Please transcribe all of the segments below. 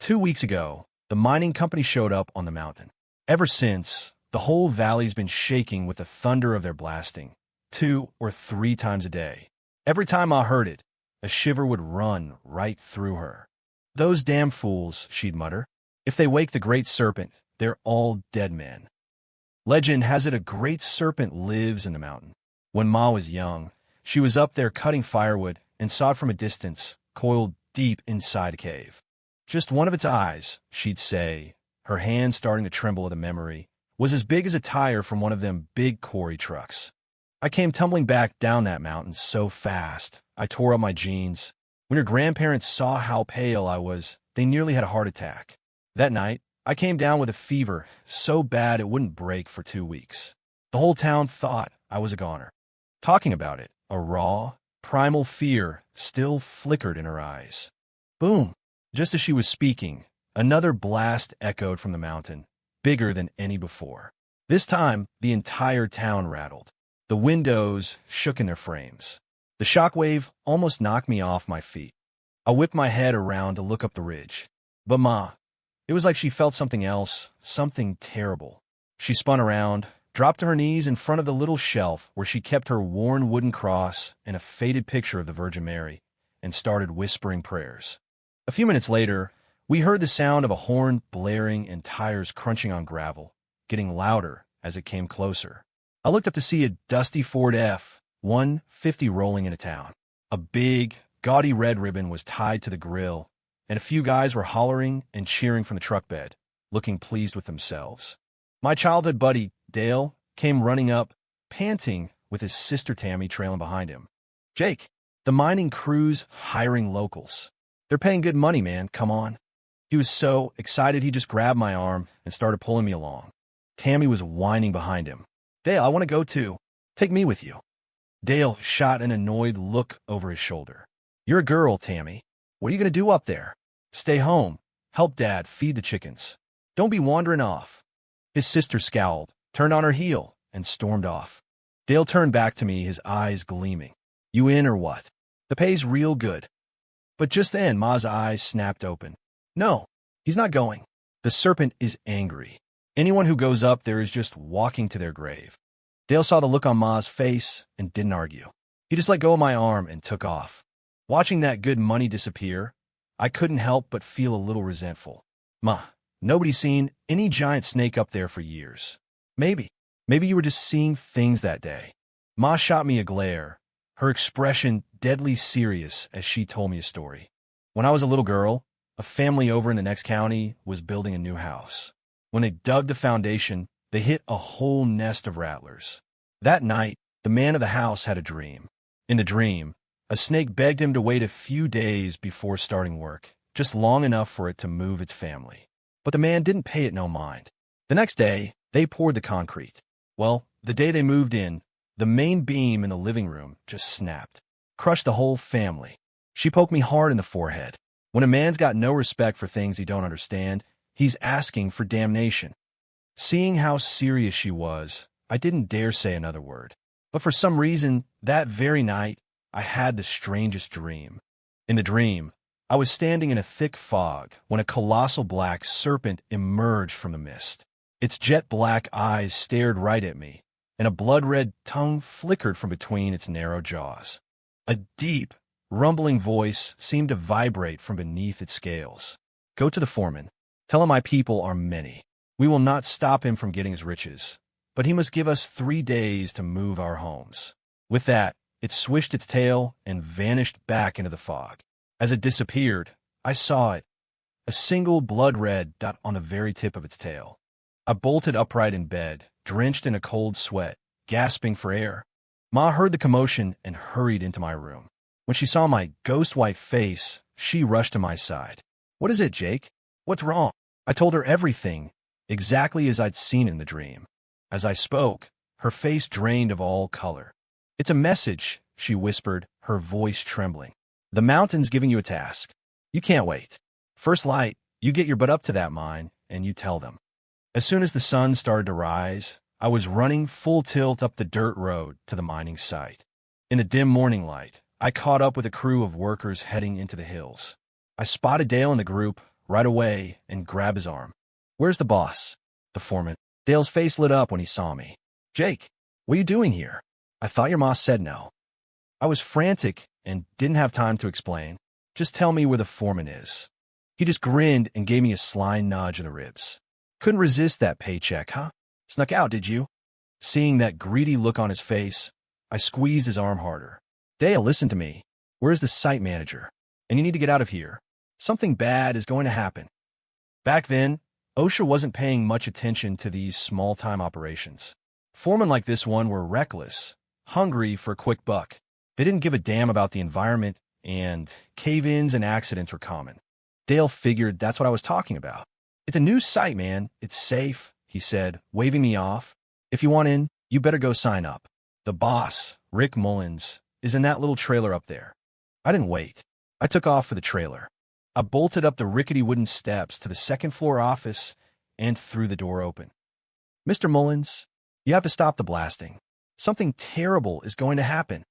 2 weeks ago, the mining company showed up on the mountain. Ever since, the whole valley's been shaking with the thunder of their blasting, 2 or 3 times a day. Every time I heard it, a shiver would run right through her. "Those damn fools," she'd mutter. "If they wake the Great Serpent, they're all dead men." Legend has it a great serpent lives in the mountain. When Ma was young, she was up there cutting firewood and saw it from a distance, coiled deep inside a cave. Just one of its eyes, she'd say, her hand starting to tremble at the memory, was as big as a tire from one of them big quarry trucks. I came tumbling back down that mountain so fast, I tore up my jeans. When her grandparents saw how pale I was, they nearly had a heart attack. That night, I came down with a fever so bad it wouldn't break for 2 weeks. The whole town thought I was a goner. Talking about it, a raw, primal fear still flickered in her eyes. Boom! Just as she was speaking, another blast echoed from the mountain, bigger than any before. This time, the entire town rattled. The windows shook in their frames. The shockwave almost knocked me off my feet. I whipped my head around to look up the ridge. But Ma, it was like she felt something else, something terrible. She spun around, dropped to her knees in front of the little shelf where she kept her worn wooden cross and a faded picture of the Virgin Mary, and started whispering prayers. A few minutes later, we heard the sound of a horn blaring and tires crunching on gravel, getting louder as it came closer. I looked up to see a dusty Ford F-150 rolling into town. A big, gaudy red ribbon was tied to the grill, and a few guys were hollering and cheering from the truck bed, looking pleased with themselves. My childhood buddy, Dale, came running up, panting, with his sister Tammy trailing behind him. "Jake, the mining crew's hiring locals. They're paying good money, man, come on." He was so excited he just grabbed my arm and started pulling me along. Tammy was whining behind him. "Dale, I want to go too. Take me with you." Dale shot an annoyed look over his shoulder. "You're a girl, Tammy. What are you going to do up there? Stay home. Help Dad feed the chickens. Don't be wandering off." His sister scowled, turned on her heel, and stormed off. Dale turned back to me, his eyes gleaming. "You in or what? The pay's real good." But just then, Ma's eyes snapped open. "No, he's not going. The Serpent is angry. Anyone who goes up there is just walking to their grave." Dale saw the look on Ma's face and didn't argue. He just let go of my arm and took off. Watching that good money disappear, I couldn't help but feel a little resentful. "Ma, nobody's seen any giant snake up there for years. Maybe you were just seeing things that day." Ma shot me a glare, her expression deadly serious as she told me a story. "When I was a little girl, a family over in the next county was building a new house. When they dug the foundation, they hit a whole nest of rattlers. That night, the man of the house had a dream. In the dream, a snake begged him to wait a few days before starting work, just long enough for it to move its family. But the man didn't pay it no mind. The next day, they poured the concrete. Well, the day they moved in, the main beam in the living room just snapped, crushed the whole family." She poked me hard in the forehead. When a man's got no respect for things he don't understand, he's asking for damnation. Seeing how serious she was, I didn't dare say another word. But for some reason, that very night, I had the strangest dream. In the dream, I was standing in a thick fog when a colossal black serpent emerged from the mist. Its jet-black eyes stared right at me, and a blood-red tongue flickered from between its narrow jaws. A deep, rumbling voice seemed to vibrate from beneath its scales. "Go to the foreman. Tell him my people are many. We will not stop him from getting his riches, but he must give us 3 days to move our homes." With that, it swished its tail and vanished back into the fog. As it disappeared, I saw it, a single blood-red dot on the very tip of its tail. I bolted upright in bed, drenched in a cold sweat, gasping for air. Ma heard the commotion and hurried into my room. When she saw my ghost-white face, she rushed to my side. "What is it, Jake? What's wrong?" I told her everything, exactly as I'd seen in the dream. As I spoke, her face drained of all color. "It's a message," she whispered, her voice trembling. "The mountain's giving you a task. You can't wait. First light, you get your butt up to that mine, and you tell them." As soon as the sun started to rise, I was running full tilt up the dirt road to the mining site. In the dim morning light, I caught up with a crew of workers heading into the hills. I spotted Dale and the group, right away and grab his arm. "Where's the boss?" The foreman. Dale's face lit up when he saw me. "Jake, what are you doing here? I thought your boss said no." I was frantic and didn't have time to explain. "Just tell me where the foreman is." He just grinned and gave me a sly nudge in the ribs. "Couldn't resist that paycheck, huh? Snuck out, did you?" Seeing that greedy look on his face, I squeezed his arm harder. "Dale, listen to me. Where's the site manager? And you need to get out of here. Something bad is going to happen." Back then, OSHA wasn't paying much attention to these small-time operations. Foremen like this one were reckless, hungry for a quick buck. They didn't give a damn about the environment, and cave-ins and accidents were common. Dale figured that's what I was talking about. "It's a new site, man. It's safe," he said, waving me off. "If you want in, you better go sign up. The boss, Rick Mullins, is in that little trailer up there." I didn't wait. I took off for the trailer. I bolted up the rickety wooden steps to the second-floor office and threw the door open. "Mr. Mullins, you have to stop the blasting. Something terrible is going to happen."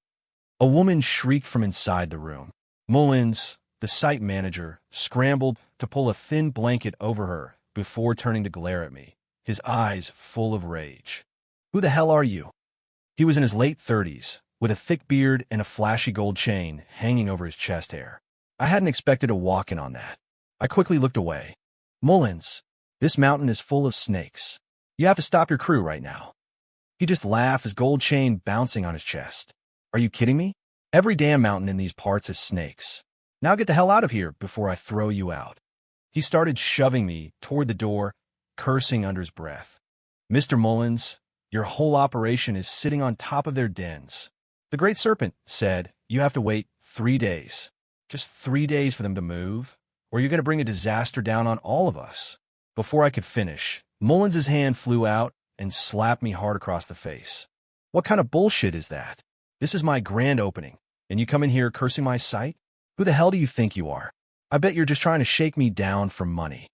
A woman shrieked from inside the room. Mullins, the site manager, scrambled to pull a thin blanket over her before turning to glare at me, his eyes full of rage. "Who the hell are you?" He was in his late 30s, with a thick beard and a flashy gold chain hanging over his chest hair. I hadn't expected a walk-in on that. I quickly looked away. "Mullins, this mountain is full of snakes. You have to stop your crew right now." He just laughed, his gold chain bouncing on his chest. "Are you kidding me? Every damn mountain in these parts has snakes. Now get the hell out of here before I throw you out." He started shoving me toward the door, cursing under his breath. "Mr. Mullins, your whole operation is sitting on top of their dens. The Great Serpent said you have to wait 3 days. Just 3 days for them to move, or you're going to bring a disaster down on all of us." Before I could finish, Mullins' hand flew out and slapped me hard across the face. "What kind of bullshit is that? This is my grand opening, and you come in here cursing my site? Who the hell do you think you are? I bet you're just trying to shake me down for money."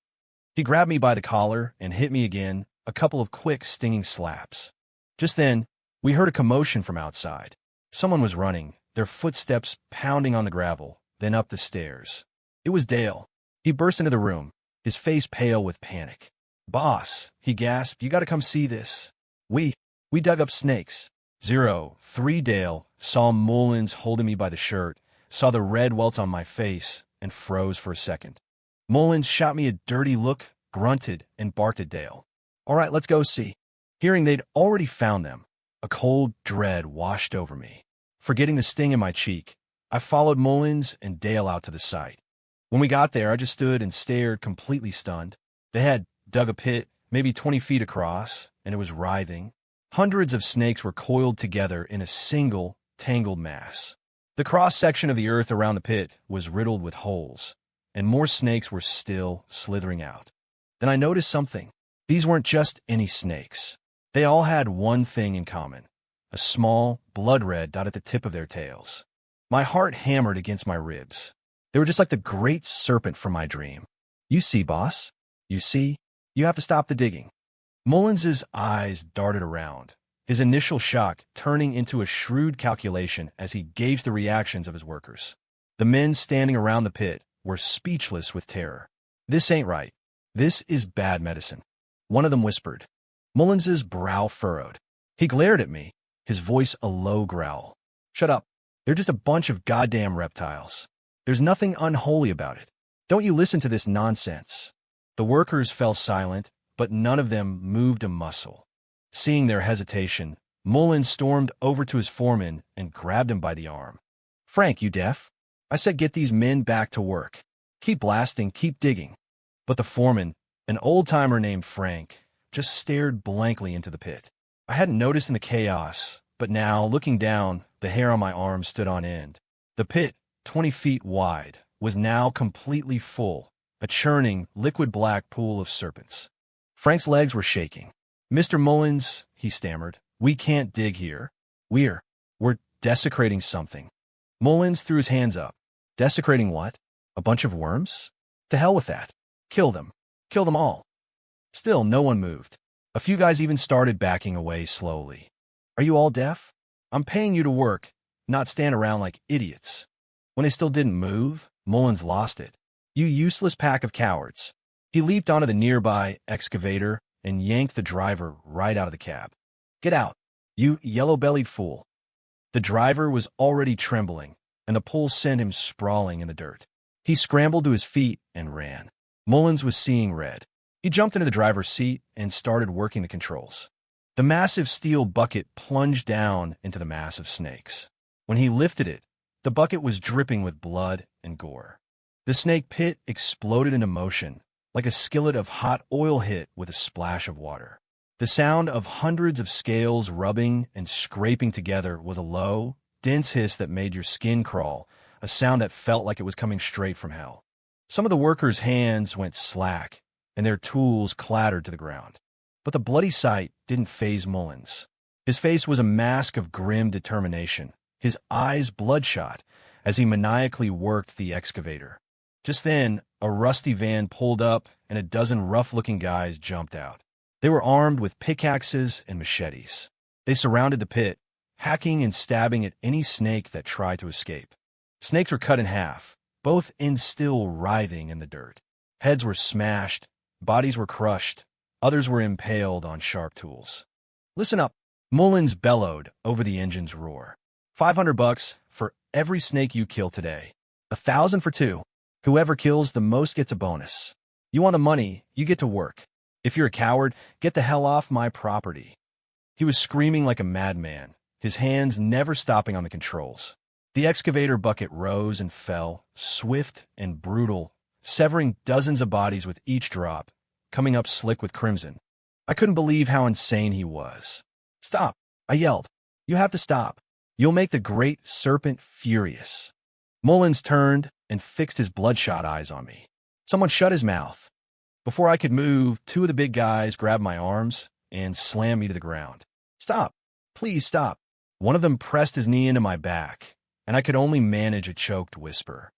He grabbed me by the collar and hit me again, a couple of quick, stinging slaps. Just then, we heard a commotion from outside. Someone was running, their footsteps pounding on the gravel, then up the stairs. It was Dale. He burst into the room, his face pale with panic. "Boss," he gasped, "you gotta come see this. We dug up snakes." 03 Dale saw Mullins holding me by the shirt, saw the red welts on my face, and froze for a second. Mullins shot me a dirty look, grunted, and barked at Dale. "All right, let's go see." Hearing they'd already found them, a cold dread washed over me. Forgetting the sting in my cheek, I followed Mullins and Dale out to the site. When we got there, I just stood and stared, completely stunned. They had dug a pit, maybe 20 feet across, and it was writhing. Hundreds of snakes were coiled together in a single, tangled mass. The cross-section of the earth around the pit was riddled with holes, and more snakes were still slithering out. Then I noticed something. These weren't just any snakes. They all had one thing in common: a small, blood-red dot at the tip of their tails. My heart hammered against my ribs. They were just like the Great Serpent from my dream. "You see, boss? You see? You have to stop the digging." Mullins' eyes darted around, his initial shock turning into a shrewd calculation as he gauged the reactions of his workers. The men standing around the pit were speechless with terror. "This ain't right. This is bad medicine," one of them whispered. Mullins' brow furrowed. He glared at me, his voice a low growl. "Shut up. They're just a bunch of goddamn reptiles. There's nothing unholy about it. Don't you listen to this nonsense." The workers fell silent, but none of them moved a muscle. Seeing their hesitation, Mullins stormed over to his foreman and grabbed him by the arm. "Frank, you deaf? I said get these men back to work. Keep blasting, keep digging." But the foreman, an old-timer named Frank, just stared blankly into the pit. I hadn't noticed in the chaos, but now, looking down, the hair on my arm stood on end. The pit, 20 feet wide, was now completely full, a churning, liquid-black pool of serpents. Frank's legs were shaking. "Mr. Mullins," he stammered, "we can't dig here. We're desecrating something." Mullins threw his hands up. "Desecrating what? A bunch of worms? To hell with that. Kill them. Kill them all." Still, no one moved. A few guys even started backing away slowly. "Are you all deaf? I'm paying you to work, not stand around like idiots." When they still didn't move, Mullins lost it. You useless pack of cowards. He leaped onto the nearby excavator and yanked the driver right out of the cab. Get out, you yellow-bellied fool. The driver was already trembling, and the pull sent him sprawling in the dirt. He scrambled to his feet and ran. Mullins was seeing red. He jumped into the driver's seat and started working the controls. The massive steel bucket plunged down into the mass of snakes. When he lifted it, the bucket was dripping with blood and gore. The snake pit exploded into motion, like a skillet of hot oil hit with a splash of water. The sound of hundreds of scales rubbing and scraping together was a low, dense hiss that made your skin crawl, a sound that felt like it was coming straight from hell. Some of the workers' hands went slack, and their tools clattered to the ground. But the bloody sight didn't faze Mullins. His face was a mask of grim determination, his eyes bloodshot, as he maniacally worked the excavator. Just then, a rusty van pulled up, and a dozen rough-looking guys jumped out. They were armed with pickaxes and machetes. They surrounded the pit, hacking and stabbing at any snake that tried to escape. Snakes were cut in half, both ends still writhing in the dirt. Heads were smashed, bodies were crushed, others were impaled on sharp tools. Listen up, Mullins bellowed over the engine's roar. $500 for every snake you kill today. 1,000 for 2. Whoever kills the most gets a bonus. You want the money, you get to work. If you're a coward, get the hell off my property. He was screaming like a madman, his hands never stopping on the controls. The excavator bucket rose and fell, swift and brutal, severing dozens of bodies with each drop, coming up slick with crimson. I couldn't believe how insane he was. Stop, I yelled. You have to stop. You'll make the great Serpent furious. Mullins turned and fixed his bloodshot eyes on me. Someone shut his mouth. Before I could move, 2 of the big guys grabbed my arms and slammed me to the ground. Stop. Please stop. One of them pressed his knee into my back, and I could only manage a choked whisper.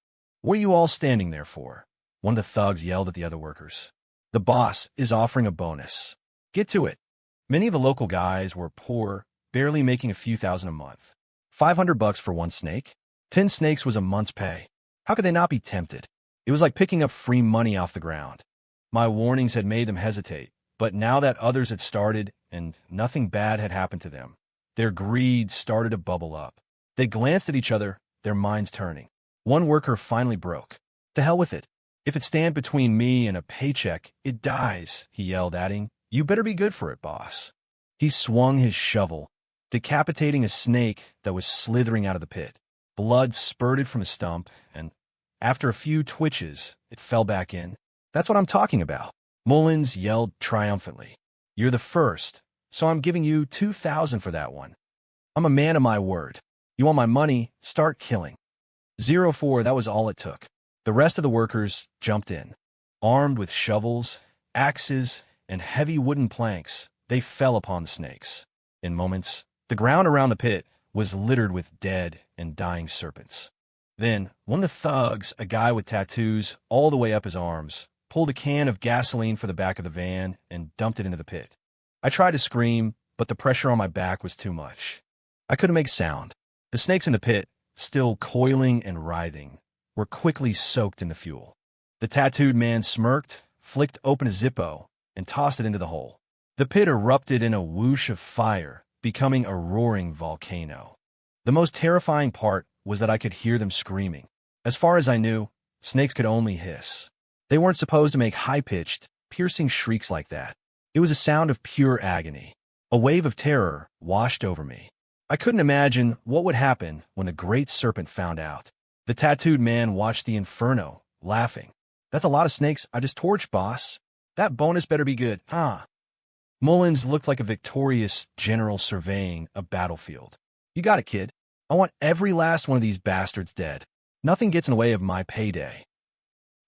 What are you all standing there for? One of the thugs yelled at the other workers. The boss is offering a bonus. Get to it. Many of the local guys were poor, barely making a few thousand a month. $500 for 1 snake? 10 snakes was a month's pay. How could they not be tempted? It was like picking up free money off the ground. My warnings had made them hesitate, but now that others had started and nothing bad had happened to them, their greed started to bubble up. They glanced at each other, their minds turning. One worker finally broke. To hell with it. If it stands between me and a paycheck, it dies, he yelled, adding, You better be good for it, boss. He swung his shovel, decapitating a snake that was slithering out of the pit. Blood spurted from his stump, and after a few twitches, it fell back in. That's what I'm talking about. Mullins yelled triumphantly. You're the first, so I'm giving you 2,000 for that one. I'm a man of my word. You want my money? Start killing. 04, that was all it took. The rest of the workers jumped in. Armed with shovels, axes, and heavy wooden planks, they fell upon the snakes. In moments, the ground around the pit was littered with dead and dying serpents. Then, one of the thugs, a guy with tattoos all the way up his arms, pulled a can of gasoline for the back of the van and dumped it into the pit. I tried to scream, but the pressure on my back was too much. I couldn't make sound. The snakes in the pit, still coiling and writhing, were quickly soaked in the fuel. The tattooed man smirked, flicked open a Zippo, and tossed it into the hole. The pit erupted in a whoosh of fire, becoming a roaring volcano. The most terrifying part was that I could hear them screaming. As far as I knew, snakes could only hiss. They weren't supposed to make high-pitched, piercing shrieks like that. It was a sound of pure agony. A wave of terror washed over me. I couldn't imagine what would happen when the great Serpent found out. The tattooed man watched the inferno, laughing. That's a lot of snakes I just torched, boss. That bonus better be good, huh? Mullins looked like a victorious general surveying a battlefield. You got it, kid. I want every last one of these bastards dead. Nothing gets in the way of my payday.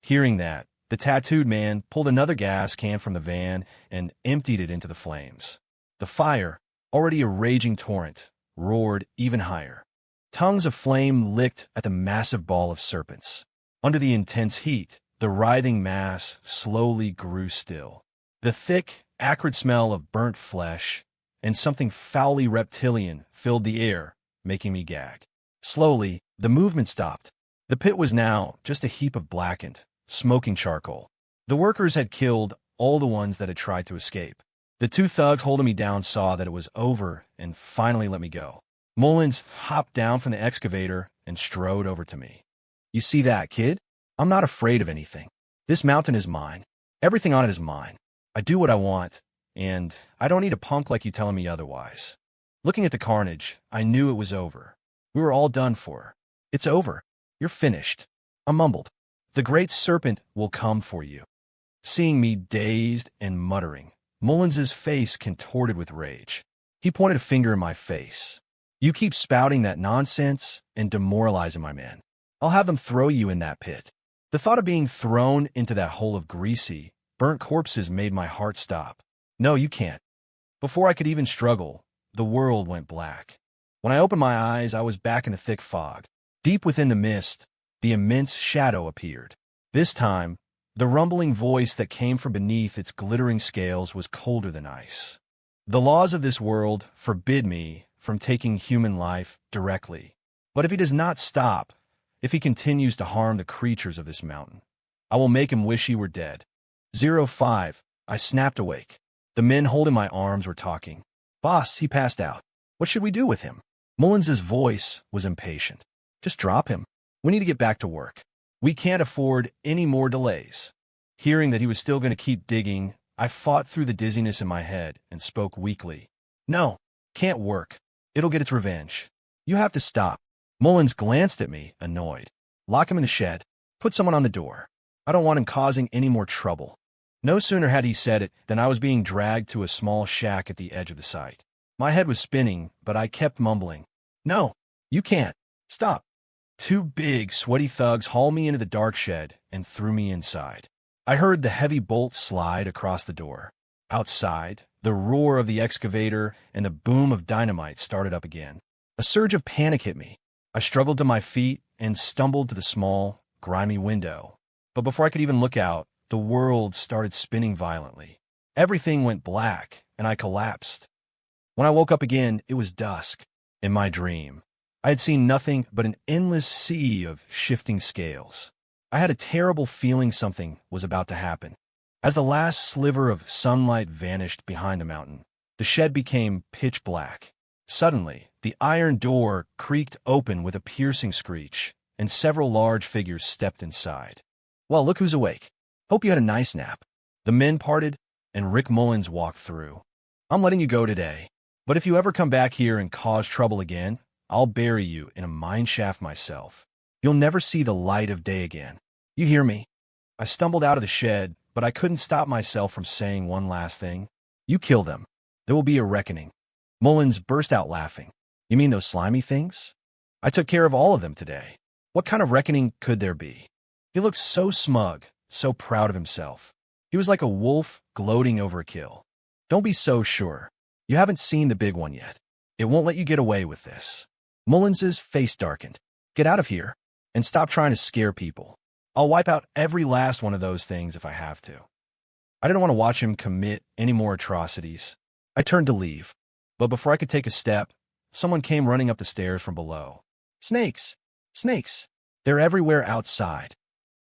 Hearing that, the tattooed man pulled another gas can from the van and emptied it into the flames. The fire, already a raging torrent, roared even higher. Tongues of flame licked at the massive ball of serpents. Under the intense heat, the writhing mass slowly grew still. The thick, acrid smell of burnt flesh and something foully reptilian filled the air, making me gag. Slowly, the movement stopped. The pit was now just a heap of blackened, smoking charcoal. The workers had killed all the ones that had tried to escape. The two thugs holding me down saw that it was over and finally let me go. Mullins hopped down from the excavator and strode over to me. "You see that, kid? I'm not afraid of anything. This mountain is mine. Everything on it is mine. I do what I want, and I don't need a punk like you telling me otherwise." Looking at the carnage, I knew it was over. We were all done for. "It's over. You're finished." I mumbled. "The great Serpent will come for you." Seeing me dazed and muttering, Mullins's face contorted with rage. He pointed a finger in my face. "You keep spouting that nonsense and demoralizing my men. I'll have them throw you in that pit." The thought of being thrown into that hole of greasy, burnt corpses made my heart stop. "No, you can't." Before I could even struggle, the world went black. When I opened my eyes, I was back in the thick fog. Deep within the mist, the immense shadow appeared. This time, the rumbling voice that came from beneath its glittering scales was colder than ice. "The laws of this world forbid me from taking human life directly. But if he does not stop, if he continues to harm the creatures of this mountain, I will make him wish he were dead." 05. I snapped awake. The men holding my arms were talking. "Boss, he passed out. What should we do with him?" Mullins's voice was impatient. "Just drop him. We need to get back to work. We can't afford any more delays." Hearing that he was still going to keep digging, I fought through the dizziness in my head and spoke weakly. "No, can't work. It'll get its revenge. You have to stop." Mullins glanced at me, annoyed. "Lock him in the shed. Put someone on the door. I don't want him causing any more trouble." No sooner had he said it than I was being dragged to a small shack at the edge of the site. My head was spinning, but I kept mumbling. "No, you can't. Stop." Two big, sweaty thugs hauled me into the dark shed and threw me inside. I heard the heavy bolt slide across the door. Outside, the roar of the excavator and the boom of dynamite started up again. A surge of panic hit me. I struggled to my feet and stumbled to the small, grimy window. But before I could even look out, the world started spinning violently. Everything went black, and I collapsed. When I woke up again, it was dusk. In my dream, I had seen nothing but an endless sea of shifting scales. I had a terrible feeling something was about to happen. As the last sliver of sunlight vanished behind the mountain, the shed became pitch black. Suddenly, the iron door creaked open with a piercing screech, and several large figures stepped inside. "Well, look who's awake. Hope you had a nice nap." The men parted, and Rick Mullins walked through. "I'm letting you go today, but if you ever come back here and cause trouble again, I'll bury you in a mine shaft myself. You'll never see the light of day again. You hear me?" I stumbled out of the shed, but I couldn't stop myself from saying one last thing. "You kill them. There will be a reckoning." Mullins burst out laughing. "You mean those slimy things? I took care of all of them today. What kind of reckoning could there be?" He looked so smug, so proud of himself. He was like a wolf gloating over a kill. "Don't be so sure. You haven't seen the big one yet. It won't let you get away with this." Mullins's face darkened. "Get out of here, and stop trying to scare people. I'll wipe out every last one of those things if I have to." I didn't want to watch him commit any more atrocities. I turned to leave, but before I could take a step, someone came running up the stairs from below. "Snakes! Snakes! They're everywhere outside."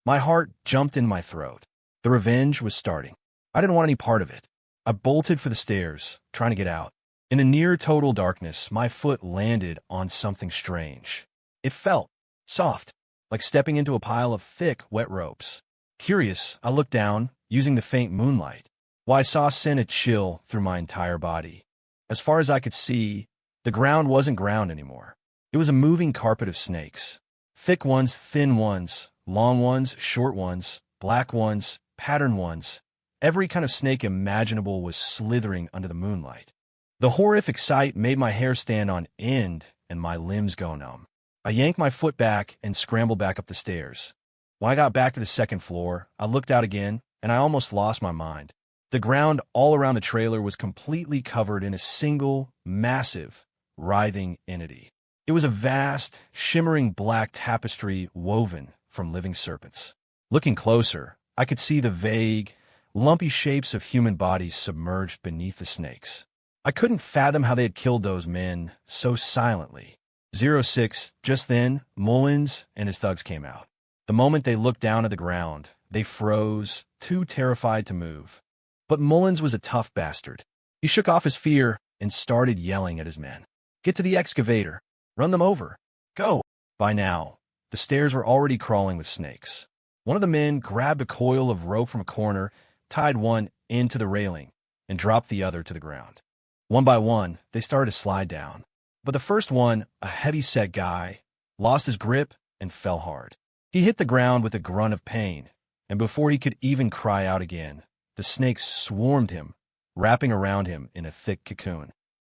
My heart jumped in my throat. The revenge was starting. I didn't want any part of it. I bolted for the stairs, trying to get out. In the near-total darkness, my foot landed on something strange. It felt soft, like stepping into a pile of thick, wet ropes. Curious, I looked down, using the faint moonlight. Why, I saw send a chill through my entire body. As far as I could see, the ground wasn't ground anymore. It was a moving carpet of snakes. Thick ones, thin ones, long ones, short ones, black ones, patterned ones. Every kind of snake imaginable was slithering under the moonlight. The horrific sight made my hair stand on end and my limbs go numb. I yanked my foot back and scrambled back up the stairs. When I got back to the second floor, I looked out again, and I almost lost my mind. The ground all around the trailer was completely covered in a single, massive, writhing entity. It was a vast, shimmering black tapestry woven from living serpents. Looking closer, I could see the vague, lumpy shapes of human bodies submerged beneath the snakes. I couldn't fathom how they had killed those men so silently. 06, just then, Mullins and his thugs came out. The moment they looked down at the ground, They froze, too terrified to move. But Mullins was a tough bastard. He shook off his fear and started yelling at his men. Get to the excavator. Run them over. Go. By now, the stairs were already crawling with snakes. One of the men grabbed a coil of rope from a corner, tied one into the railing, and dropped the other to the ground. One by one, they started to slide down. But the first one, a heavy-set guy, lost his grip and fell hard. He hit the ground with a grunt of pain, and before he could even cry out again, the snakes swarmed him, wrapping around him in a thick cocoon.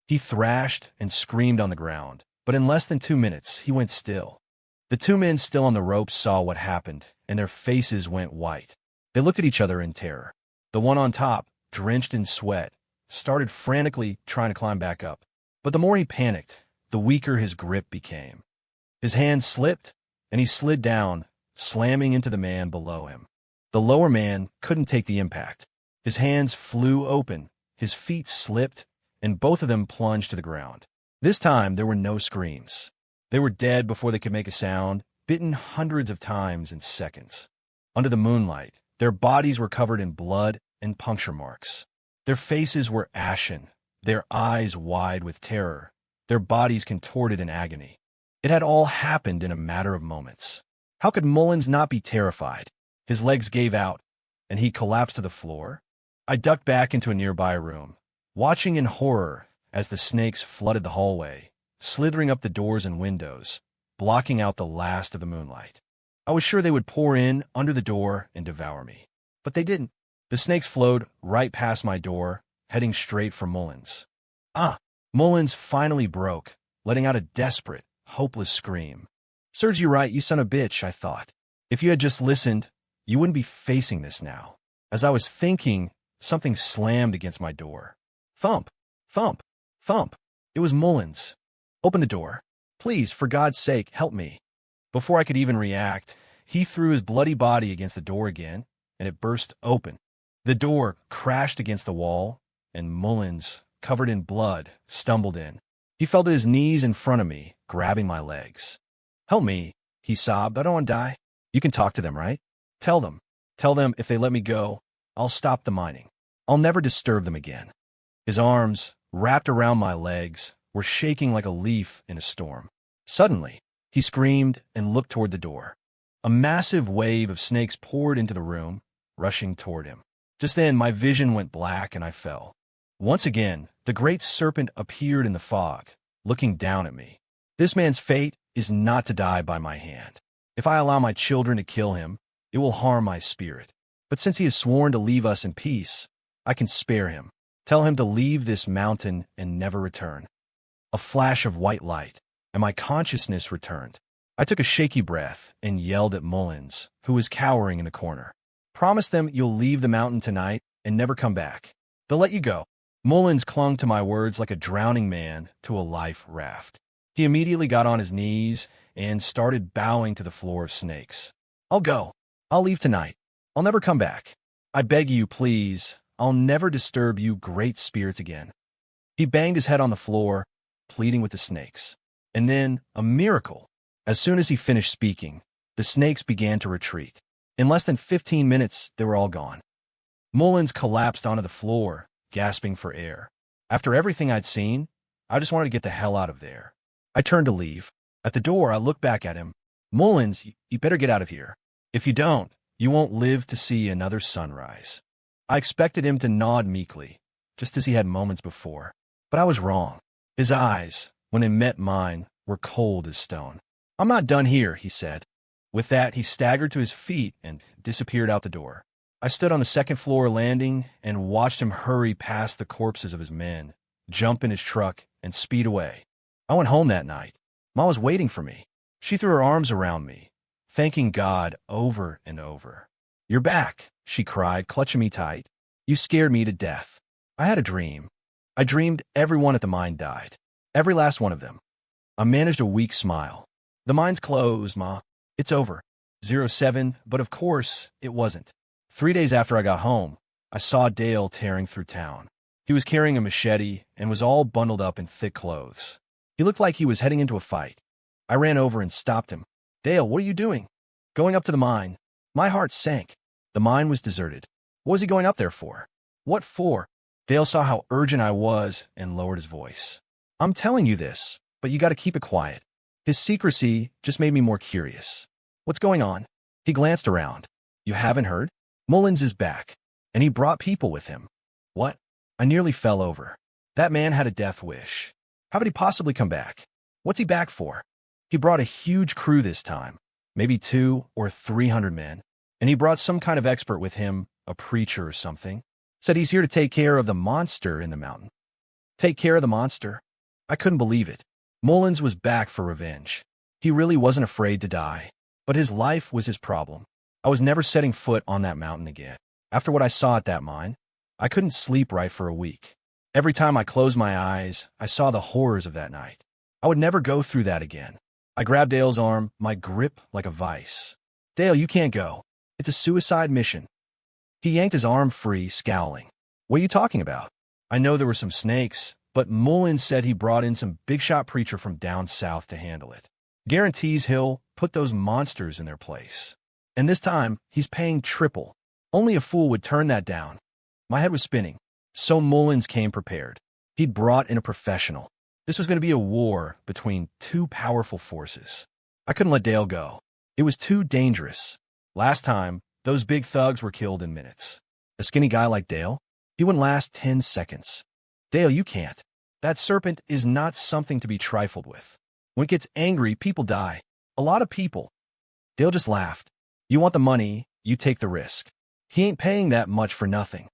He thrashed and screamed on the ground, but in less than 2 minutes, he went still. The two men still on the rope saw what happened, and their faces went white. They looked at each other in terror. The one on top, drenched in sweat, started frantically trying to climb back up. But the more he panicked, the weaker his grip became. His hand slipped, and he slid down, slamming into the man below him. The lower man couldn't take the impact. His hands flew open, his feet slipped, and both of them plunged to the ground. This time, there were no screams. They were dead before they could make a sound, bitten hundreds of times in seconds. Under the moonlight, their bodies were covered in blood and puncture marks. Their faces were ashen, their eyes wide with terror, their bodies contorted in agony. It had all happened in a matter of moments. How could Mullins not be terrified? His legs gave out, and he collapsed to the floor. I ducked back into a nearby room, watching in horror as the snakes flooded the hallway, slithering up the doors and windows, blocking out the last of the moonlight. I was sure they would pour in under the door and devour me. But they didn't. The snakes flowed right past my door, heading straight for Mullins. Mullins finally broke, letting out a desperate, hopeless scream. Serves you right, you son of a bitch, I thought. If you had just listened, you wouldn't be facing this now. As I was thinking, something slammed against my door. Thump, thump, thump. It was Mullins. Open the door. Please, for God's sake, help me. Before I could even react, he threw his bloody body against the door again, and it burst open. The door crashed against the wall, and Mullins, covered in blood, stumbled in. He fell to his knees in front of me, grabbing my legs. Help me, he sobbed. I don't want to die. You can talk to them, right? Tell them if they let me go, I'll stop the mining. I'll never disturb them again. His arms, wrapped around my legs, were shaking like a leaf in a storm. Suddenly, he screamed and looked toward the door. A massive wave of snakes poured into the room, rushing toward him. Just then, my vision went black and I fell. Once again, the great serpent appeared in the fog, looking down at me. This man's fate is not to die by my hand. If I allow my children to kill him, it will harm my spirit. But since he has sworn to leave us in peace, I can spare him. Tell him to leave this mountain and never return. A flash of white light, and my consciousness returned. I took a shaky breath and yelled at Mullins, who was cowering in the corner. Promise them you'll leave the mountain tonight and never come back. They'll let you go. Mullins clung to my words like a drowning man to a life raft. He immediately got on his knees and started bowing to the floor of snakes. I'll go. I'll leave tonight. I'll never come back. I beg you, please. I'll never disturb you great spirits again. He banged his head on the floor, pleading with the snakes. And then, a miracle. As soon as he finished speaking, the snakes began to retreat. In less than 15 minutes, they were all gone. Mullins collapsed onto the floor, gasping for air. After everything I'd seen, I just wanted to get the hell out of there. I turned to leave. At the door, I looked back at him. Mullins, you better get out of here. If you don't, you won't live to see another sunrise. I expected him to nod meekly, just as he had moments before. But I was wrong. His eyes, when they met mine, were cold as stone. I'm not done here, he said. With that, he staggered to his feet and disappeared out the door. I stood on the second-floor landing and watched him hurry past the corpses of his men, jump in his truck, and speed away. I went home that night. Ma was waiting for me. She threw her arms around me, thanking God over and over. You're back, she cried, clutching me tight. You scared me to death. I had a dream. I dreamed everyone at the mine died. Every last one of them. I managed a weak smile. The mine's closed, Ma. It's over. 07, but of course, it wasn't. 3 days after I got home, I saw Dale tearing through town. He was carrying a machete and was all bundled up in thick clothes. He looked like he was heading into a fight. I ran over and stopped him. Dale, what are you doing? Going up to the mine. My heart sank. The mine was deserted. What was he going up there for? What for? Dale saw how urgent I was and lowered his voice. I'm telling you this, but you got to keep it quiet. His secrecy just made me more curious. What's going on? He glanced around. You haven't heard? Mullins is back, and he brought people with him. What? I nearly fell over. That man had a death wish. How could he possibly come back? What's he back for? He brought a huge crew this time, maybe 200 or 300 men, and he brought some kind of expert with him, a preacher or something. Said he's here to take care of the monster in the mountain. Take care of the monster? I couldn't believe it. Mullins was back for revenge. He really wasn't afraid to die, but his life was his problem. I was never setting foot on that mountain again. After what I saw at that mine, I couldn't sleep right for a week. Every time I closed my eyes, I saw the horrors of that night. I would never go through that again. I grabbed Dale's arm, my grip like a vice. Dale, you can't go. It's a suicide mission. He yanked his arm free, scowling. What are you talking about? I know there were some snakes, but Mullins said he brought in some big-shot preacher from down south to handle it. Guarantees he'll put those monsters in their place. And this time, he's paying triple. Only a fool would turn that down. My head was spinning, so Mullins came prepared. He'd brought in a professional. This was going to be a war between two powerful forces. I couldn't let Dale go. It was too dangerous. Last time, those big thugs were killed in minutes. A skinny guy like Dale? He wouldn't last 10 seconds. Dale, you can't. That serpent is not something to be trifled with. When it gets angry, people die. A lot of people. Dale just laughed. You want the money, you take the risk. He ain't paying that much for nothing.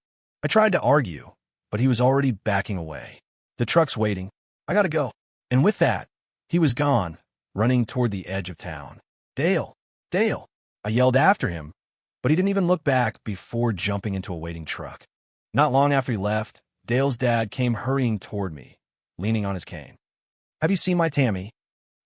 I tried to argue, but he was already backing away. The truck's waiting. I gotta go. And with that, he was gone, running toward the edge of town. Dale! Dale! I yelled after him, but he didn't even look back before jumping into a waiting truck. Not long after he left, Dale's dad came hurrying toward me, leaning on his cane. Have you seen my Tammy?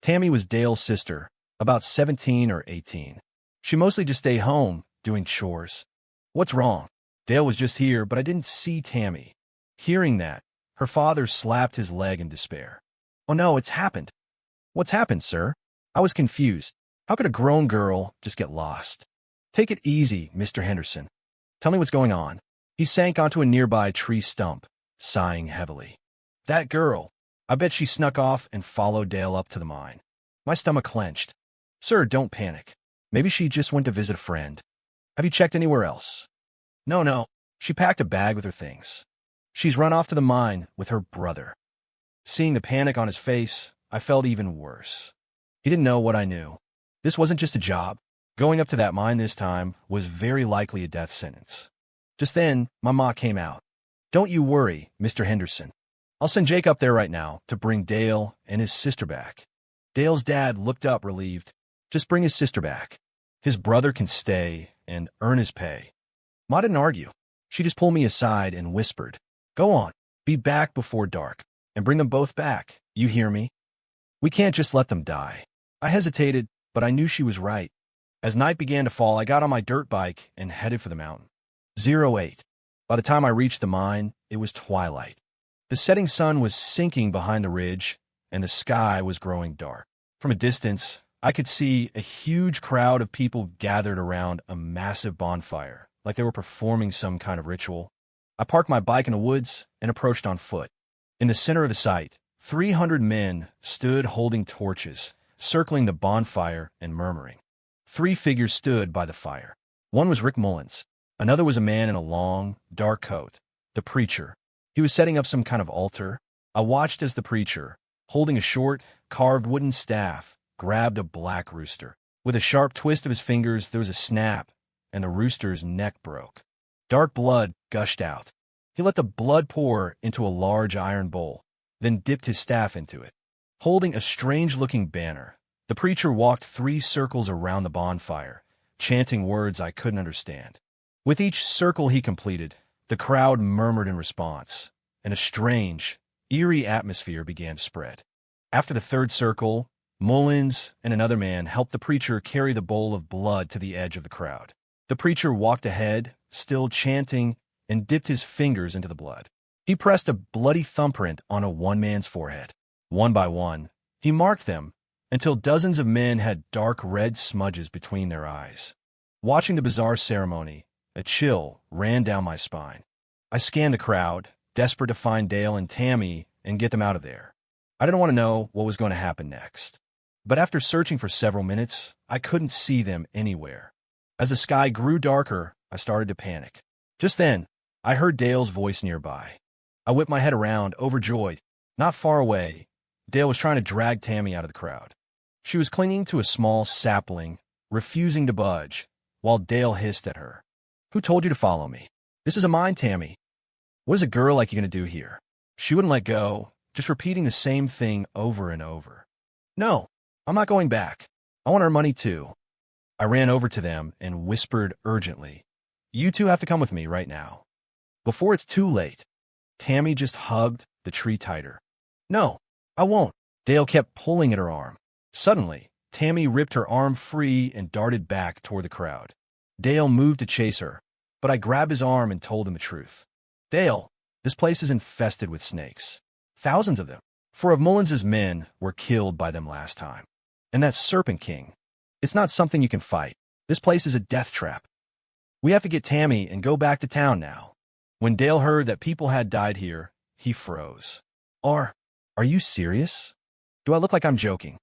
Tammy was Dale's sister, about 17 or 18. She mostly just stayed home, doing chores. What's wrong? Dale was just here, but I didn't see Tammy. Hearing that, her father slapped his leg in despair. Oh no, it's happened. What's happened, sir? I was confused. How could a grown girl just get lost? Take it easy, Mr. Henderson. Tell me what's going on. He sank onto a nearby tree stump, sighing heavily. That girl. I bet she snuck off and followed Dale up to the mine. My stomach clenched. Sir, don't panic. Maybe she just went to visit a friend. Have you checked anywhere else? No. She packed a bag with her things. She's run off to the mine with her brother. Seeing the panic on his face, I felt even worse. He didn't know what I knew. This wasn't just a job. Going up to that mine this time was very likely a death sentence. Just then, my ma came out. Don't you worry, Mr. Henderson. I'll send Jake up there right now to bring Dale and his sister back. Dale's dad looked up relieved. Just bring his sister back. His brother can stay and earn his pay. Ma didn't argue. She just pulled me aside and whispered, Go on, be back before dark, and bring them both back. You hear me? We can't just let them die. I hesitated, but I knew she was right. As night began to fall, I got on my dirt bike and headed for the mountain. 08. By the time I reached the mine, it was twilight. The setting sun was sinking behind the ridge, and the sky was growing dark. From a distance, I could see a huge crowd of people gathered around a massive bonfire, like they were performing some kind of ritual. I parked my bike in the woods and approached on foot. In the center of the site, 300 men stood holding torches, circling the bonfire and murmuring. 3 figures stood by the fire. One was Rick Mullins. Another was a man in a long, dark coat, the preacher. He was setting up some kind of altar. I watched as the preacher, holding a short, carved wooden staff, grabbed a black rooster. With a sharp twist of his fingers, there was a snap, and the rooster's neck broke. Dark blood gushed out. He let the blood pour into a large iron bowl, then dipped his staff into it. Holding a strange-looking banner, the preacher walked 3 circles around the bonfire, chanting words I couldn't understand. With each circle he completed, the crowd murmured in response, and a strange, eerie atmosphere began to spread. After the 3rd circle, Mullins and another man helped the preacher carry the bowl of blood to the edge of the crowd. The preacher walked ahead, still chanting, and dipped his fingers into the blood. He pressed a bloody thumbprint on a one-man's forehead. One by one, he marked them until dozens of men had dark red smudges between their eyes. Watching the bizarre ceremony, A chill ran down my spine. I scanned the crowd, desperate to find Dale and Tammy and get them out of there. I didn't want to know what was going to happen next. But after searching for several minutes, I couldn't see them anywhere. As the sky grew darker, I started to panic. Just then, I heard Dale's voice nearby. I whipped my head around, overjoyed. Not far away, Dale was trying to drag Tammy out of the crowd. She was clinging to a small sapling, refusing to budge, while Dale hissed at her. "Who told you to follow me? This is a mine, Tammy. What is a girl like you going to do here?" She wouldn't let go, just repeating the same thing over and over. "No, I'm not going back. I want our money too." I ran over to them and whispered urgently, "You two have to come with me right now, before it's too late." Tammy just hugged the tree tighter. "No, I won't." Dale kept pulling at her arm. Suddenly, Tammy ripped her arm free and darted back toward the crowd. Dale moved to chase her, but I grabbed his arm and told him the truth. "Dale, this place is infested with snakes. Thousands of them. 4 of Mullins's men were killed by them last time. And that Serpent King, it's not something you can fight. This place is a death trap. We have to get Tammy and go back to town now." When Dale heard that people had died here, he froze. Are you serious? Do I look like I'm joking?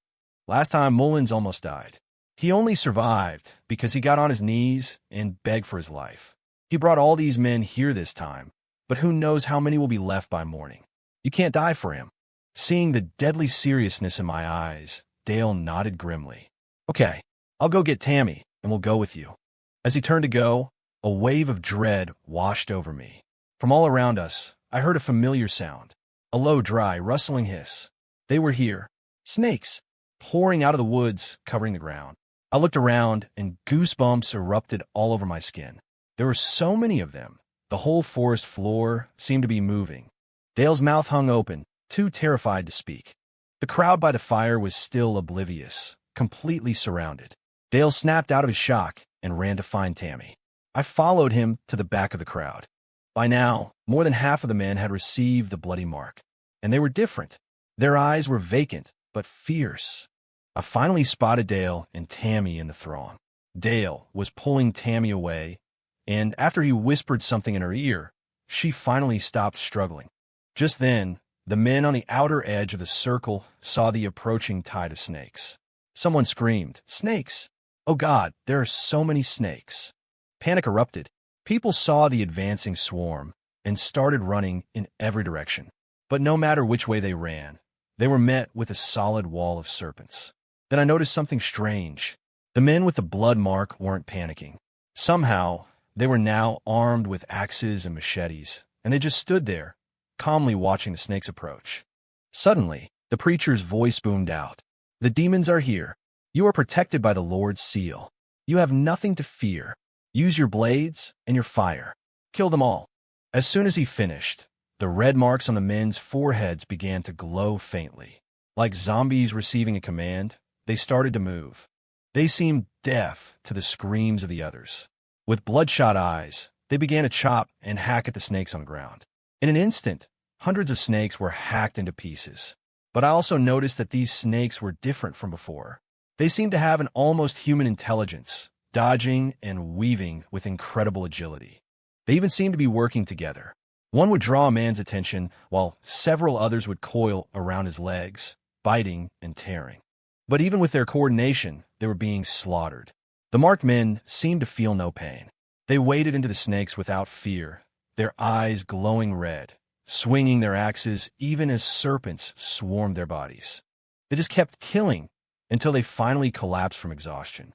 Last time Mullins almost died. He only survived because he got on his knees and begged for his life. He brought all these men here this time, but who knows how many will be left by morning. You can't die for him. Seeing the deadly seriousness in my eyes, Dale nodded grimly. "Okay, I'll go get Tammy, and we'll go with you." As he turned to go, a wave of dread washed over me. From all around us, I heard a familiar sound, a low, dry, rustling hiss. They were here. Snakes, pouring out of the woods, covering the ground. I looked around, and goosebumps erupted all over my skin. There were so many of them. The whole forest floor seemed to be moving. Dale's mouth hung open, too terrified to speak. The crowd by the fire was still oblivious, completely surrounded. Dale snapped out of his shock and ran to find Tammy. I followed him to the back of the crowd. By now, more than half of the men had received the bloody mark, and they were different. Their eyes were vacant, but fierce. I finally spotted Dale and Tammy in the throng. Dale was pulling Tammy away, and after he whispered something in her ear, she finally stopped struggling. Just then, the men on the outer edge of the circle saw the approaching tide of snakes. Someone screamed, "Snakes! Oh God, there are so many snakes!" Panic erupted. People saw the advancing swarm and started running in every direction. But no matter which way they ran, they were met with a solid wall of serpents. Then I noticed something strange. The men with the blood mark weren't panicking. Somehow, they were now armed with axes and machetes, and they just stood there, calmly watching the snakes approach. Suddenly, the preacher's voice boomed out. "The demons are here. You are protected by the Lord's seal. You have nothing to fear. Use your blades and your fire. Kill them all." As soon as he finished, the red marks on the men's foreheads began to glow faintly. Like zombies receiving a command, they started to move. They seemed deaf to the screams of the others. With bloodshot eyes, they began to chop and hack at the snakes on the ground. In an instant, hundreds of snakes were hacked into pieces. But I also noticed that these snakes were different from before. They seemed to have an almost human intelligence, dodging and weaving with incredible agility. They even seemed to be working together. One would draw a man's attention, while several others would coil around his legs, biting and tearing. But even with their coordination, they were being slaughtered. The marked men seemed to feel no pain. They waded into the snakes without fear, their eyes glowing red, swinging their axes even as serpents swarmed their bodies. They just kept killing until they finally collapsed from exhaustion.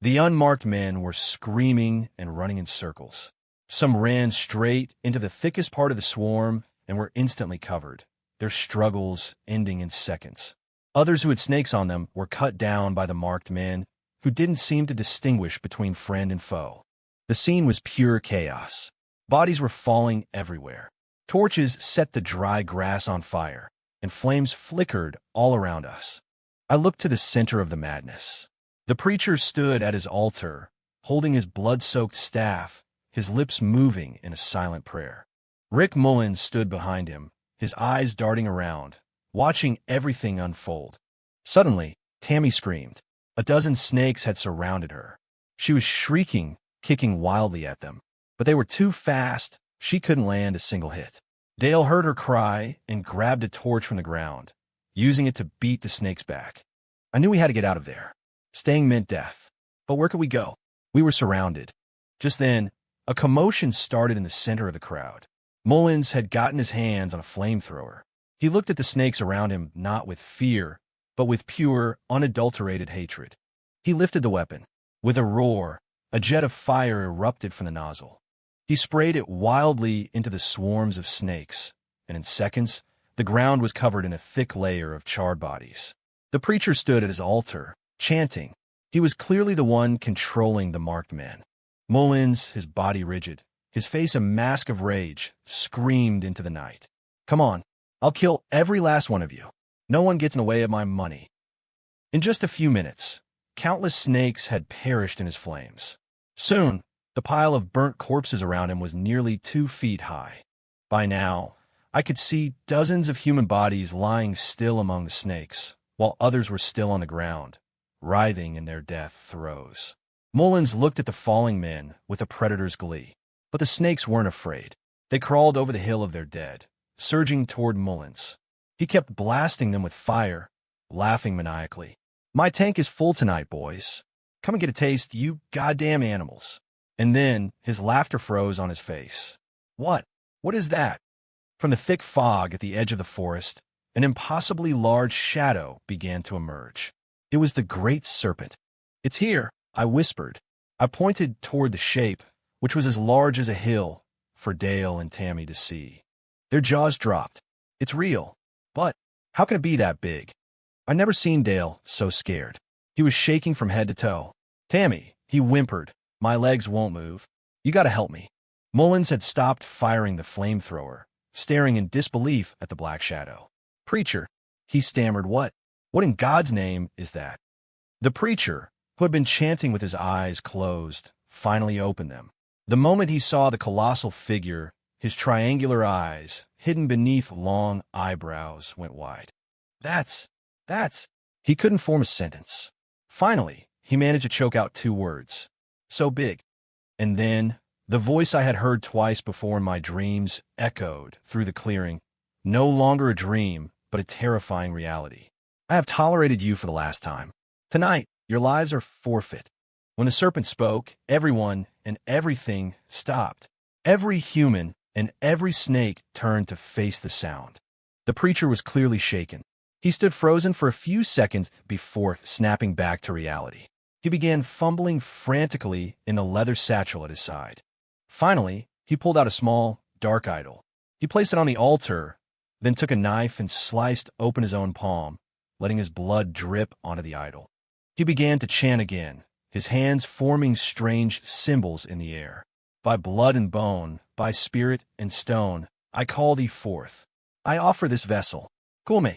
The unmarked men were screaming and running in circles. Some ran straight into the thickest part of the swarm and were instantly covered, their struggles ending in seconds. Others who had snakes on them were cut down by the marked men, who didn't seem to distinguish between friend and foe. The scene was pure chaos. Bodies were falling everywhere. Torches set the dry grass on fire, and flames flickered all around us. I looked to the center of the madness. The preacher stood at his altar, holding his blood-soaked staff, his lips moving in a silent prayer. Rick Mullins stood behind him, his eyes darting around, watching everything unfold. Suddenly, Tammy screamed. A dozen snakes had surrounded her. She was shrieking, kicking wildly at them. but they were too fast. She couldn't land a single hit. Dale heard her cry and grabbed a torch from the ground, using it to beat the snakes back. I knew we had to get out of there. Staying meant death. But where could we go? We were surrounded. Just then, a commotion started in the center of the crowd. Mullins had gotten his hands on a flamethrower. He looked at the snakes around him not with fear, but with pure, unadulterated hatred. He lifted the weapon. With a roar, a jet of fire erupted from the nozzle. He sprayed it wildly into the swarms of snakes, and in seconds, the ground was covered in a thick layer of charred bodies. The preacher stood at his altar, chanting. He was clearly the one controlling the marked men. Mullins, his body rigid, his face a mask of rage, screamed into the night. "Come on, I'll kill every last one of you. No one gets in the way of my money." In just a few minutes, countless snakes had perished in his flames. Soon, the pile of burnt corpses around him was nearly 2 feet high. By now, I could see dozens of human bodies lying still among the snakes, while others were still on the ground, writhing in their death throes. Mullins looked at the falling men with a predator's glee. But the snakes weren't afraid. They crawled over the hill of their dead, surging toward Mullins. He kept blasting them with fire, laughing maniacally. "My tank is full tonight, boys. Come and get a taste, you goddamn animals." And then his laughter froze on his face. What? What is that? From the thick fog at the edge of the forest, an impossibly large shadow began to emerge. It was the great serpent. "It's here," I whispered. I pointed toward the shape, which was as large as a hill, for Dale and Tammy to see. Their jaws dropped. "It's real. But how can it be that big?" I'd never seen Dale so scared. He was shaking from head to toe. "Tammy," he whimpered, "my legs won't move. You gotta help me." Mullins had stopped firing the flamethrower, staring in disbelief at the black shadow. "Preacher," he stammered, What in God's name is that?" The preacher, who had been chanting with his eyes closed, finally opened them. The moment he saw the colossal figure, his triangular eyes, hidden beneath long eyebrows, went wide. That's... He couldn't form a sentence. Finally, he managed to choke out 2 words. "So big." And then, the voice I had heard twice before in my dreams echoed through the clearing. No longer a dream, but a terrifying reality. "I have tolerated you for the last time. Tonight, your lives are forfeit." When the serpent spoke, everyone and everything stopped. Every human and every snake turned to face the sound. The preacher was clearly shaken. He stood frozen for a few seconds before snapping back to reality. He began fumbling frantically in the leather satchel at his side. Finally, he pulled out a small, dark idol. He placed it on the altar, then took a knife and sliced open his own palm, letting his blood drip onto the idol. He began to chant again, his hands forming strange symbols in the air. "By blood and bone, by spirit and stone, I call thee forth. I offer this vessel. Come."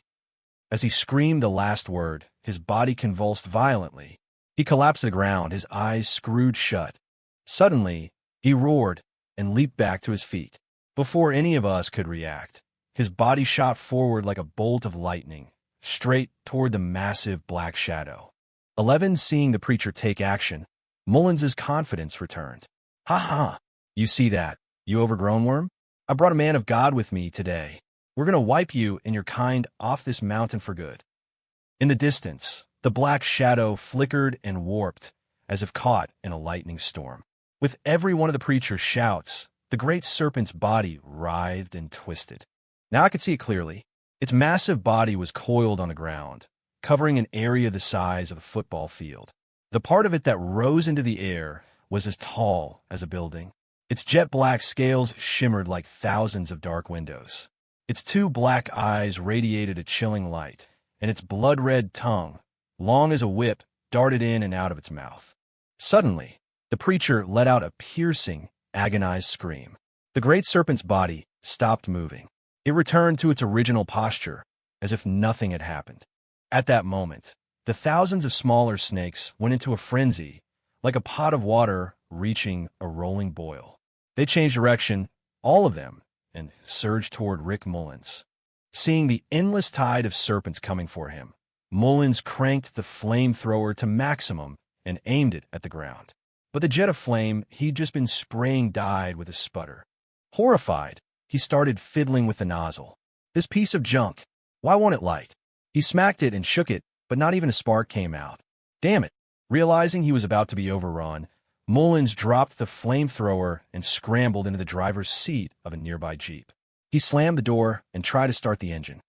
As he screamed the last word, his body convulsed violently. He collapsed to the ground, his eyes screwed shut. Suddenly, he roared and leaped back to his feet. Before any of us could react, his body shot forward like a bolt of lightning, straight toward the massive black shadow. 11, seeing the preacher take action, Mullins's confidence returned. "Ha ha! You see that, you overgrown worm? I brought a man of God with me today. We're going to wipe you and your kind off this mountain for good." In the distance, the black shadow flickered and warped, as if caught in a lightning storm. With every one of the preacher's shouts, the great serpent's body writhed and twisted. Now I could see it clearly. Its massive body was coiled on the ground, covering an area the size of a football field. The part of it that rose into the air was as tall as a building. Its jet-black scales shimmered like thousands of dark windows. Its 2 black eyes radiated a chilling light, and its blood-red tongue, long as a whip, darted in and out of its mouth. Suddenly, the preacher let out a piercing, agonized scream. The great serpent's body stopped moving. It returned to its original posture, as if nothing had happened. At that moment, the thousands of smaller snakes went into a frenzy, like a pot of water reaching a rolling boil. They changed direction, all of them, and surged toward Rick Mullins. Seeing the endless tide of serpents coming for him, Mullins cranked the flamethrower to maximum and aimed it at the ground. But the jet of flame he'd just been spraying died with a sputter. Horrified, he started fiddling with the nozzle. This piece of junk. Why won't it light? He smacked it and shook it, but not even a spark came out. Damn it. Realizing he was about to be overrun, Mullins dropped the flamethrower and scrambled into the driver's seat of a nearby Jeep. He slammed the door and tried to start the engine.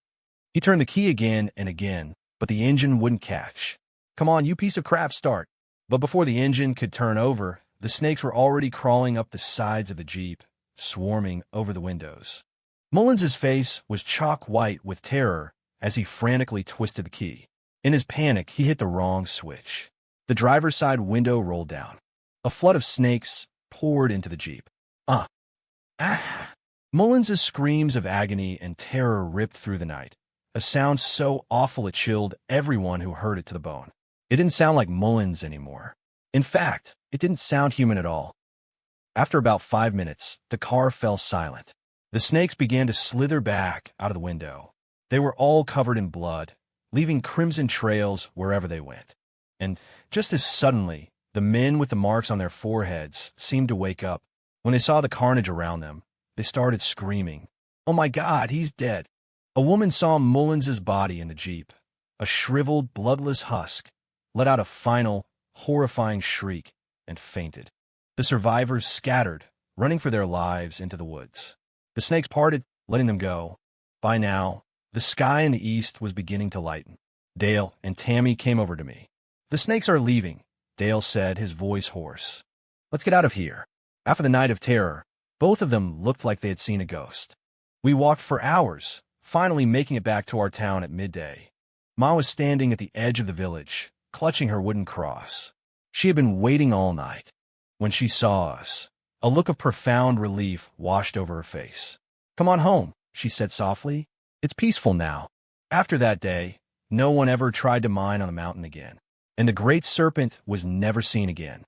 He turned the key again and again, but the engine wouldn't catch. Come on, you piece of crap, start. But before the engine could turn over, the snakes were already crawling up the sides of the Jeep, swarming over the windows. Mullins's face was chalk white with terror as he frantically twisted the key. In his panic, he hit the wrong switch. The driver's side window rolled down. A flood of snakes poured into the Jeep. Mullins's screams of agony and terror ripped through the night, a sound so awful it chilled everyone who heard it to the bone. It didn't sound like Mullins anymore. In fact, it didn't sound human at all. After about 5 minutes, the car fell silent. The snakes began to slither back out of the window. They were all covered in blood, leaving crimson trails wherever they went. And just as suddenly, the men with the marks on their foreheads seemed to wake up. When they saw the carnage around them, they started screaming, "Oh my God, he's dead!" A woman saw Mullins's body in the Jeep. A shriveled, bloodless husk let out a final, horrifying shriek and fainted. The survivors scattered, running for their lives into the woods. The snakes parted, letting them go. By now, the sky in the east was beginning to lighten. Dale and Tammy came over to me. "The snakes are leaving," Dale said, his voice hoarse. "Let's get out of here." After the night of terror, both of them looked like they had seen a ghost. We walked for hours, finally making it back to our town at midday. Ma was standing at the edge of the village, clutching her wooden cross. She had been waiting all night. When she saw us, a look of profound relief washed over her face. "Come on home," she said softly. "It's peaceful now." After that day, no one ever tried to mine on the mountain again, and the great serpent was never seen again.